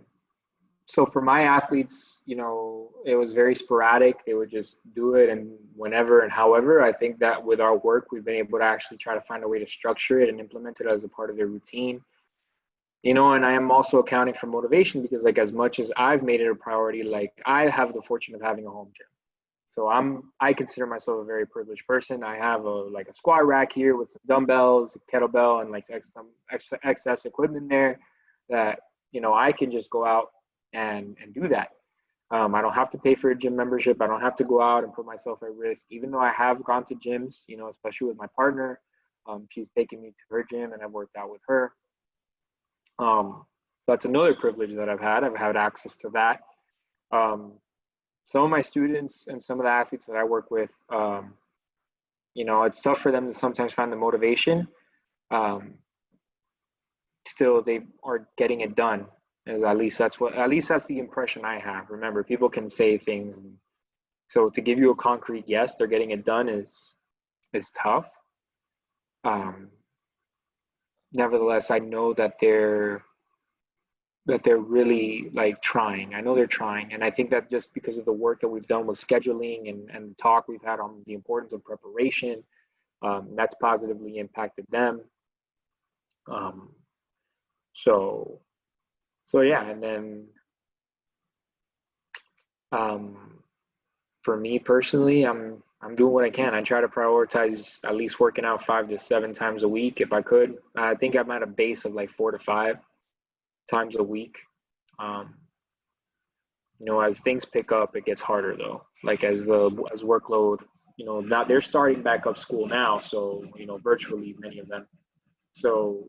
so for my athletes, it was very sporadic. They would just do it and whenever and however. I think that with our work, we've been able to actually try to find a way to structure it and implement it as a part of their routine. And I am also accounting for motivation because like as much as I've made it a priority, like I have the fortune of having a home gym. So I consider myself a very privileged person. I have a squat rack here with some dumbbells, a kettlebell, and like some extra excess equipment there that I can just go out and do that. I don't have to pay for a gym membership. I don't have to go out and put myself at risk. Even though I have gone to gyms, especially with my partner, she's taken me to her gym and I've worked out with her. So that's another privilege that I've had. I've had access to that. Some of my students and some of the athletes that I work with, it's tough for them to sometimes find the motivation. Still, they are getting it done. At least that's the impression I have. Remember, people can say things. So to give you a concrete yes, they're getting it done is tough. Nevertheless, I know that they're really like trying. I know they're trying. And I think that just because of the work that we've done with scheduling and the talk we've had on the importance of preparation, that's positively impacted them. So yeah, and then for me personally, I'm doing what I can. I try to prioritize at least working out 5 to 7 times a week if I could. I think I'm at a base of like 4 to 5 times a week. As things pick up, it gets harder though. Like as workload, now they're starting back up school now, so virtually many of them. So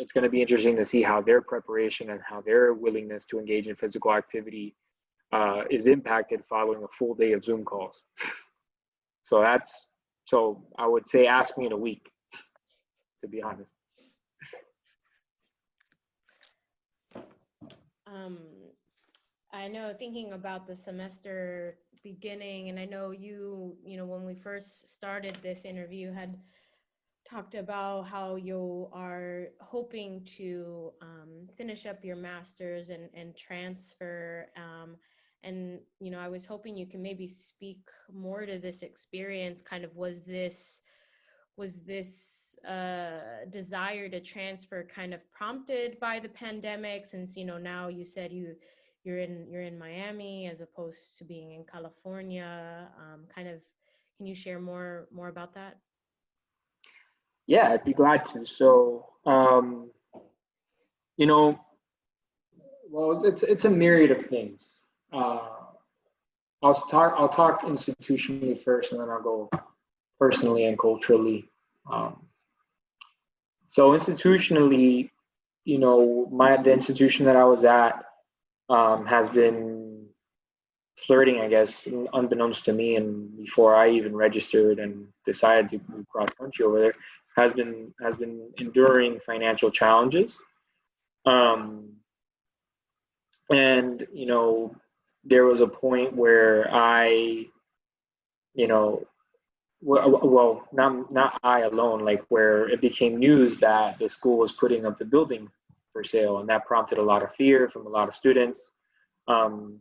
it's going to be interesting to see how their preparation and how their willingness to engage in physical activity is impacted following a full day of Zoom calls. So I would say ask me in a week, to be honest. I know thinking about the semester beginning, and I know when we first started this interview had talked about how you are hoping to finish up your master's and transfer. And, I was hoping you can maybe speak more to this experience. Kind of was this desire to transfer kind of prompted by the pandemic, since now you said you're in Miami as opposed to being in California. Kind of, can you share more about that? Yeah, I'd be glad to. So, well, it's a myriad of things. I'll talk institutionally first, and then I'll go personally and culturally. So institutionally, the institution that I was at has been flirting, I guess, unbeknownst to me, and before I even registered and decided to move cross country over there, has been enduring financial challenges. And there was a point where I, well, not I alone, like where it became news that the school was putting up the building for sale, and that prompted a lot of fear from a lot of students. And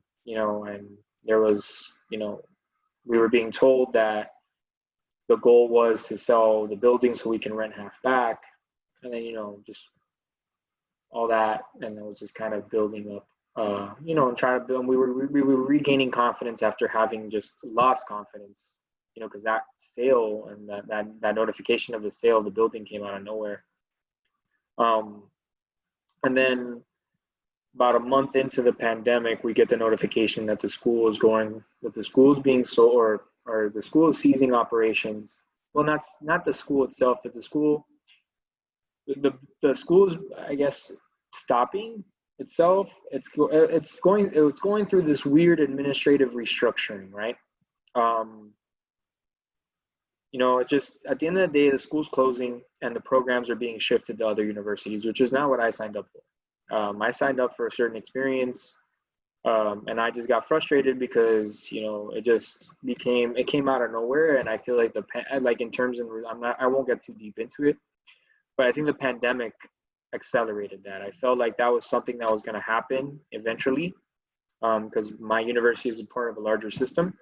there was, we were being told that the goal was to sell the building so we can rent half back, and then just all that, and it was just kind of building up. And trying to build. We were regaining confidence after having just lost confidence. Because that sale and that notification of the sale of the building came out of nowhere. And then about a month into the pandemic, we get the notification that the school is being sold, or the school is ceasing operations. Well, not the school itself, but the school's, I guess, stopping itself, it's going through this weird administrative restructuring, right? Um, it just at the end of the day, the school's closing and the programs are being shifted to other universities, which is not what I signed up for. I signed up for a certain experience, and I just got frustrated because it came out of nowhere, and I feel like like in terms of I won't get too deep into it, but I think the pandemic accelerated that. I felt like that was something that was going to happen eventually, because my university is a part of a larger system.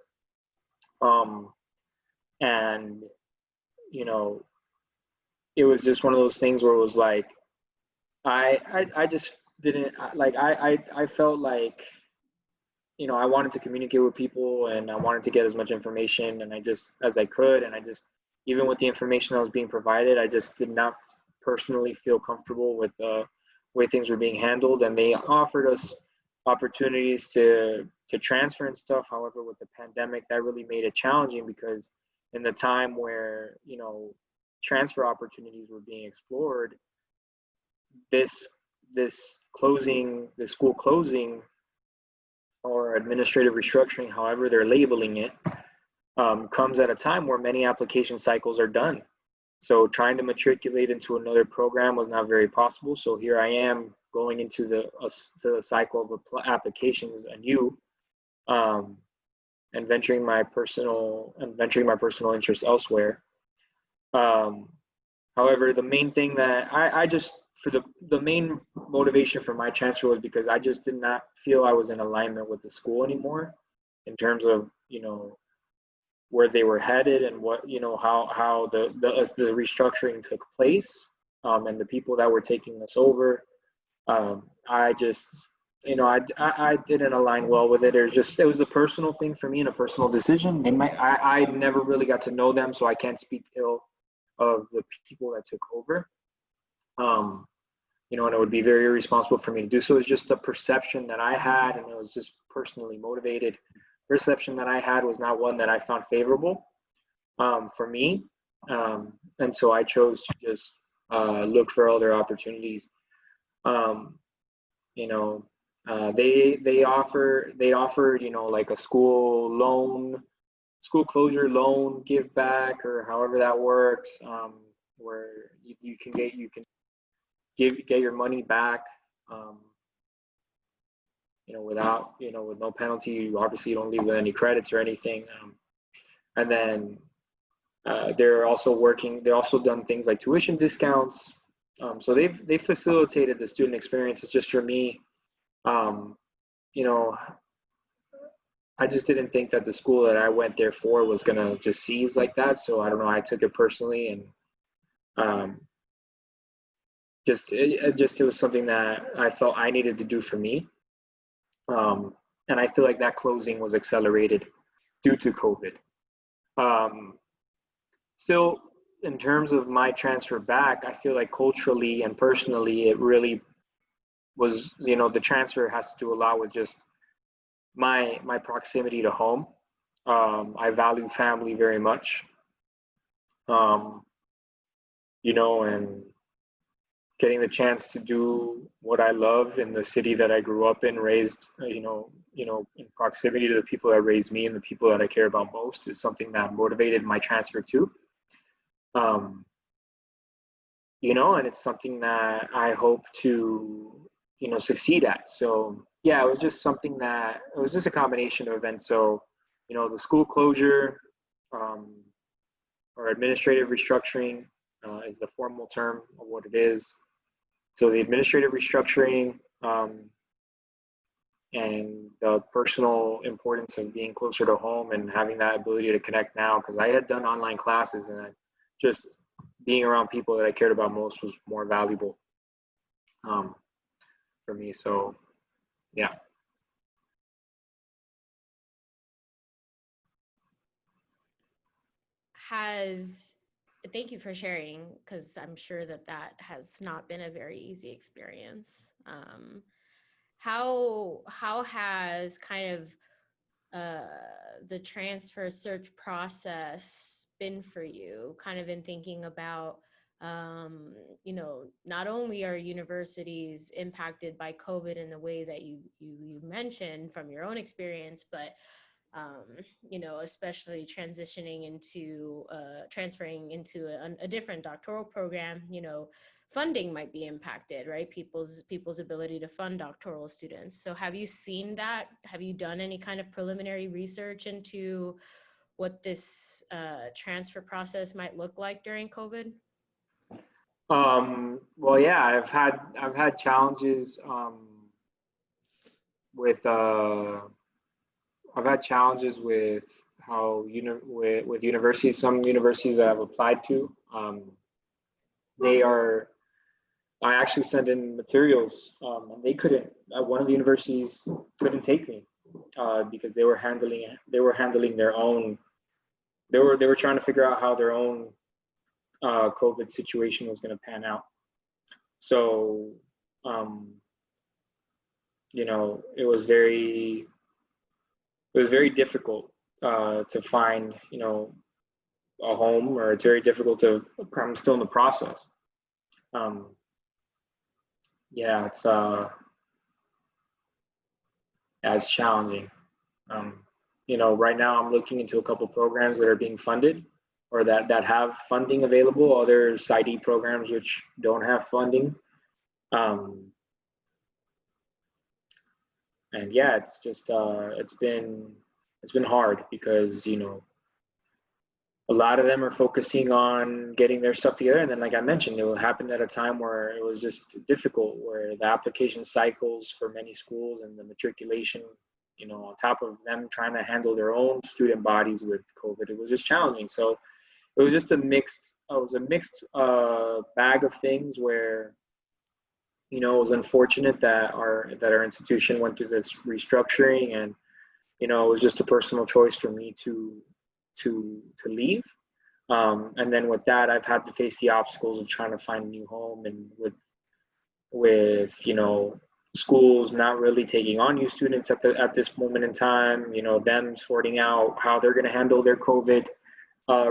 And you know it was just one of those things where it was like I just didn't like I felt like I wanted to communicate with people and I wanted to get as much information and I just as I could, and I just, even with the information that was being provided, I just did not personally feel comfortable with the way things were being handled, and they offered us opportunities to transfer and stuff. However, with the pandemic, that really made it challenging because in the time where transfer opportunities were being explored, this the school closing or administrative restructuring, however they're labeling it, comes at a time where many application cycles are done. So trying to matriculate into another program was not very possible. So here I am going into the cycle of applications anew, and venturing my personal interests elsewhere. However, the main thing that I just for the main motivation for my transfer was because I just did not feel I was in alignment with the school anymore in terms of where they were headed and what how the restructuring took place, and the people that were taking us over. I just I didn't align well with it. It was a personal thing for me and a personal decision. I never really got to know them, so I can't speak ill of the people that took over. And it would be very irresponsible for me to do so. It's just the perception that I had, and it was just personally motivated. Perception that I had was not one that I found favorable for me, and so I chose to just look for other opportunities. They offered like a school closure loan give back, or however that works, where you can get your money back, without with no penalty. You obviously don't leave with any credits or anything, and then they're also done things like tuition discounts. So they've facilitated the student experience. It's just for me, I just didn't think that the school that I went there for was gonna just seize like that. So I don't know. I took it personally, and it was something that I felt I needed to do for me. And I feel like that closing was accelerated due to COVID. Still, in terms of my transfer back, I feel like culturally and personally, it really was, the transfer has to do a lot with just my proximity to home. I value family very much. And getting the chance to do what I love in the city that I grew up in, raised, in proximity to the people that raised me and the people that I care about most, is something that motivated my transfer too. And it's something that I hope to, succeed at. So yeah, it was just a combination of events. So, the school closure, or administrative restructuring, is the formal term of what it is. So the administrative restructuring, and the personal importance of being closer to home and having that ability to connect now, because I had done online classes, and just being around people that I cared about most was more valuable, for me. So yeah. Thank you for sharing, because I'm sure that has not been a very easy experience. How has kind of the transfer search process been for you, kind of in thinking about you know, not only are universities impacted by COVID in the way that you mentioned from your own experience, but you know, especially transitioning into transferring into a different doctoral program, you know, funding might be impacted, right? People's ability to fund doctoral students. So have you seen that? Have you done any kind of preliminary research into what this transfer process might look like during COVID? Well, yeah, I've had challenges with I've had challenges with how with universities. Some universities that I've applied to, they are. I actually sent in materials, and they couldn't. One of the universities couldn't take me because they were handling their own. They were trying to figure out how their own COVID situation was going to pan out. So, um, you know, it was very difficult to find, you know, a home, or it's very difficult to. I'm still in the process. Um, yeah, it's challenging. Um, you know, right now I'm looking into a couple programs that are being funded, or that have funding available. Other PsyD programs which don't have funding. Um, and yeah, it's just it's been hard because, you know, a lot of them are focusing on getting their stuff together, and then, like I mentioned, it happened at a time where it was just difficult, where the application cycles for many schools and the matriculation, you know, on top of them trying to handle their own student bodies with COVID, it was just challenging. So it was just a mixed bag of things where, you know, it was unfortunate that our institution went through this restructuring, and, you know, it was just a personal choice for me to leave. And then with that, I've had to face the obstacles of trying to find a new home, and with, you know, schools not really taking on new students at this moment in time. You know, them sorting out how they're going to handle their COVID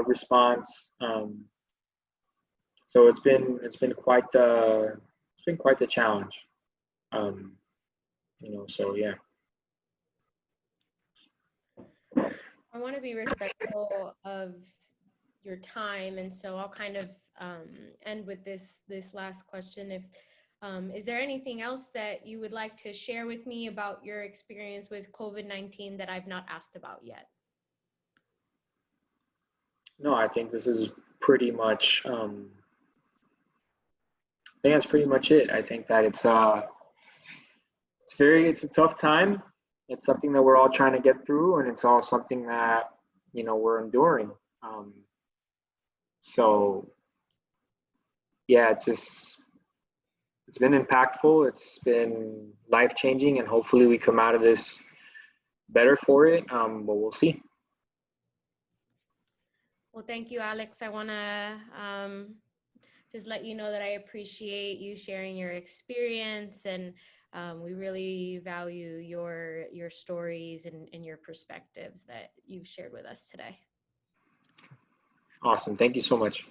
response. So it's been quite the challenge. Um, you know, so yeah. I want to be respectful of your time, and so I'll kind of end with this last question. If is there anything else that you would like to share with me about your experience with COVID-19 that I've not asked about yet? No, I think this is pretty much. I think that's pretty much it. I think that it's a tough time. It's something that we're all trying to get through, and it's all something that, you know, we're enduring. Um, so yeah, it's been impactful. It's been life changing, and hopefully we come out of this better for it. But we'll see. Well, thank you, Alex. I want to just let you know that I appreciate you sharing your experience, and we really value your stories and your perspectives that you've shared with us today. Awesome. Thank you so much.